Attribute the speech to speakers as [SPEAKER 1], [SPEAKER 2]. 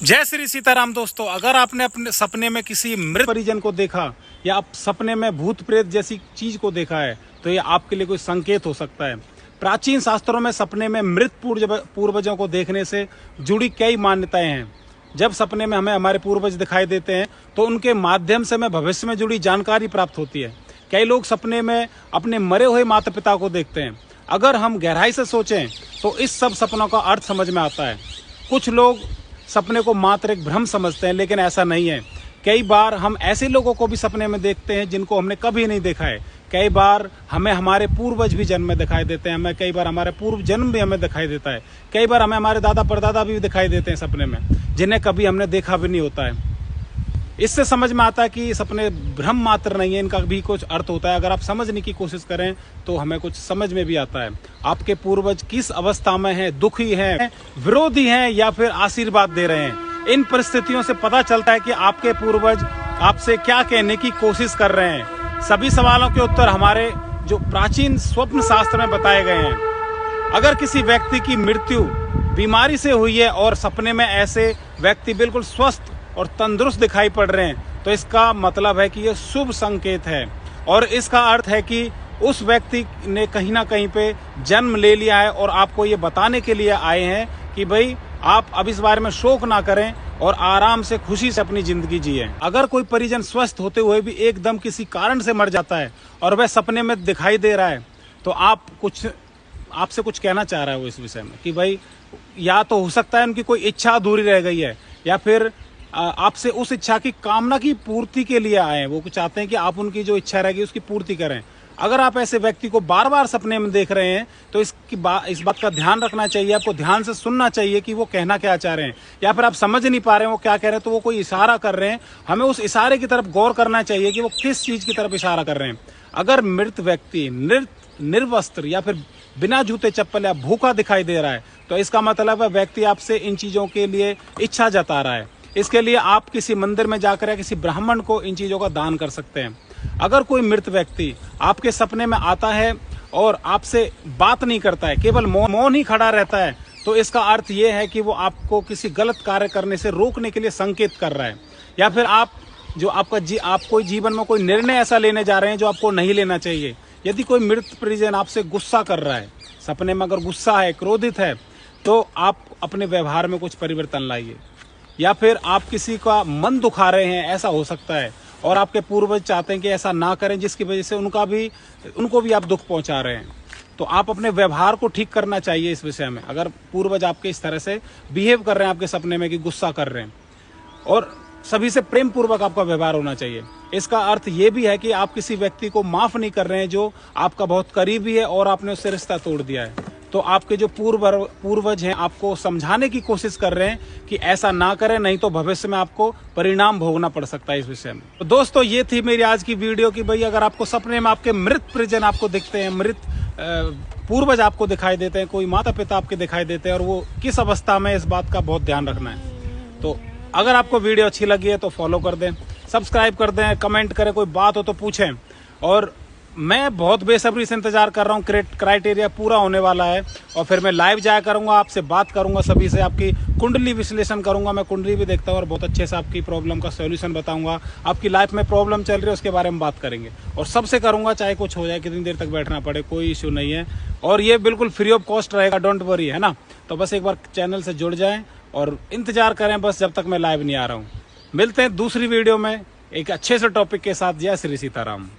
[SPEAKER 1] जय श्री सीताराम। दोस्तों, अगर आपने अपने सपने में किसी मृत परिजन को देखा या आप सपने में भूत प्रेत जैसी चीज को देखा है तो ये आपके लिए कोई संकेत हो सकता है। प्राचीन शास्त्रों में सपने में मृत पूर्वजों को देखने से जुड़ी कई मान्यताएं हैं। जब सपने में हमें हमारे पूर्वज दिखाई देते हैं तो उनके माध्यम से हमें भविष्य में जुड़ी जानकारी प्राप्त होती है। कई लोग सपने में अपने मरे हुए माता पिता को देखते हैं। अगर हम गहराई से सोचें तो इस सब सपनों का अर्थ समझ में आता है। कुछ लोग सपने को मात्र एक भ्रम समझते हैं, लेकिन ऐसा नहीं है। कई बार हम ऐसे लोगों को भी सपने में देखते हैं जिनको हमने कभी नहीं देखा है। कई बार हमें हमारे पूर्वज भी जन्म में दिखाई देते हैं, हमें कई बार हमारे पूर्व जन्म भी हमें दिखाई देता है। कई बार हमें हमारे दादा परदादा भी दिखाई देते हैं सपने में, जिन्हें कभी हमने देखा भी नहीं होता है। इससे समझ में आता है कि सपने भ्रम मात्र नहीं है, इनका भी कुछ अर्थ होता है। अगर आप समझने की कोशिश करें तो हमें कुछ समझ में भी आता है। आपके पूर्वज किस अवस्था में हैं, दुखी हैं, विरोधी हैं या फिर आशीर्वाद दे रहे हैं, इन परिस्थितियों से पता चलता है कि आपके पूर्वज आपसे क्या कहने की कोशिश कर रहे हैं। सभी सवालों के उत्तर हमारे जो प्राचीन स्वप्न शास्त्र में बताए गए हैं। अगर किसी व्यक्ति की मृत्यु बीमारी से हुई है और सपने में ऐसे व्यक्ति बिल्कुल स्वस्थ और तंदुरुस्त दिखाई पड़ रहे हैं तो इसका मतलब है कि यह शुभ संकेत है, और इसका अर्थ है कि उस व्यक्ति ने कहीं ना कहीं पे जन्म ले लिया है और आपको ये बताने के लिए आए हैं कि भाई आप अब इस बारे में शोक ना करें और आराम से खुशी से अपनी जिंदगी जिए। अगर कोई परिजन स्वस्थ होते हुए भी एकदम किसी कारण से मर जाता है और वह सपने में दिखाई दे रहा है तो आपसे कुछ कहना चाह रहा है वो इस विषय में कि भाई या तो हो सकता है उनकी कोई इच्छा अधूरी रह गई है या फिर आपसे उस इच्छा की कामना की पूर्ति के लिए आए हैं। वो चाहते हैं कि आप उनकी जो इच्छा रहेगी उसकी पूर्ति करें। अगर आप ऐसे व्यक्ति को बार बार सपने में देख रहे हैं तो इस बात का ध्यान रखना चाहिए, आपको ध्यान से सुनना चाहिए कि वो कहना क्या चाह रहे हैं। या फिर आप समझ नहीं पा रहे हैं वो क्या कह रहे हैं तो वो कोई इशारा कर रहे हैं, हमें उस इशारे की तरफ गौर करना चाहिए कि वो किस चीज की तरफ इशारा कर रहे हैं। अगर मृत व्यक्ति निर्वस्त्र या फिर बिना जूते चप्पल या भूखा दिखाई दे रहा है तो इसका मतलब है व्यक्ति आपसे इन चीजों के लिए इच्छा जता रहा है। इसके लिए आप किसी मंदिर में जाकर या किसी ब्राह्मण को इन चीजों का दान कर सकते हैं। अगर कोई मृत व्यक्ति आपके सपने में आता है और आपसे बात नहीं करता है, केवल मौन ही खड़ा रहता है, तो इसका अर्थ ये है कि वो आपको किसी गलत कार्य करने से रोकने के लिए संकेत कर रहा है। या फिर आप कोई जीवन में कोई निर्णय ऐसा लेने जा रहे हैं जो आपको नहीं लेना चाहिए। यदि कोई मृत परिजन आपसे गुस्सा कर रहा है, सपने में अगर गुस्सा है, क्रोधित है, तो आप अपने व्यवहार में कुछ परिवर्तन लाइए। या फिर आप किसी का मन दुखा रहे हैं, ऐसा हो सकता है, और आपके पूर्वज चाहते हैं कि ऐसा ना करें जिसकी वजह से उनको भी आप दुख पहुंचा रहे हैं, तो आप अपने व्यवहार को ठीक करना चाहिए इस विषय में। अगर पूर्वज आपके इस तरह से बिहेव कर रहे हैं आपके सपने में कि गुस्सा कर रहे हैं, और सभी से प्रेम पूर्वक आपका व्यवहार होना चाहिए। इसका अर्थ ये भी है कि आप किसी व्यक्ति को माफ नहीं कर रहे हैं जो आपका बहुत करीबी है और आपने उससे रिश्ता तोड़ दिया है, तो आपके जो पूर्वज हैं आपको समझाने की कोशिश कर रहे हैं कि ऐसा ना करें, नहीं तो भविष्य में आपको परिणाम भोगना पड़ सकता है इस विषय में। तो दोस्तों, ये थी मेरी आज की वीडियो कि भाई अगर आपको सपने में आपके मृत परिजन आपको दिखते हैं, मृत पूर्वज आपको दिखाई देते हैं, कोई माता पिता आपके दिखाई देते हैं और वो किस अवस्था में, इस बात का बहुत ध्यान रखना है। तो अगर आपको वीडियो अच्छी लगी है तो फॉलो कर दें, सब्सक्राइब कर दें, कमेंट करें, कोई बात हो तो पूछें। और मैं बहुत बेसब्री से इंतजार कर रहा हूँ, क्राइटेरिया पूरा होने वाला है और फिर मैं लाइव जाया करूँगा, आपसे बात करूँगा, सभी से आपकी कुंडली विश्लेषण करूँगा। मैं कुंडली भी देखता हूँ और बहुत अच्छे से आपकी प्रॉब्लम का सॉल्यूशन बताऊँगा। आपकी लाइफ में प्रॉब्लम चल रही है उसके बारे में बात करेंगे और सबसे करूँगा, चाहे कुछ हो जाए, कितनी देर तक बैठना पड़े, कोई इश्यू नहीं है। और ये बिल्कुल फ्री ऑफ कॉस्ट रहेगा, डोंट वरी, है ना। तो बस एक बार चैनल से जुड़ जाएँ और इंतजार करें बस जब तक मैं लाइव नहीं आ रहा हूँ। मिलते हैं दूसरी वीडियो में एक अच्छे से टॉपिक के साथ। जय श्री सीताराम।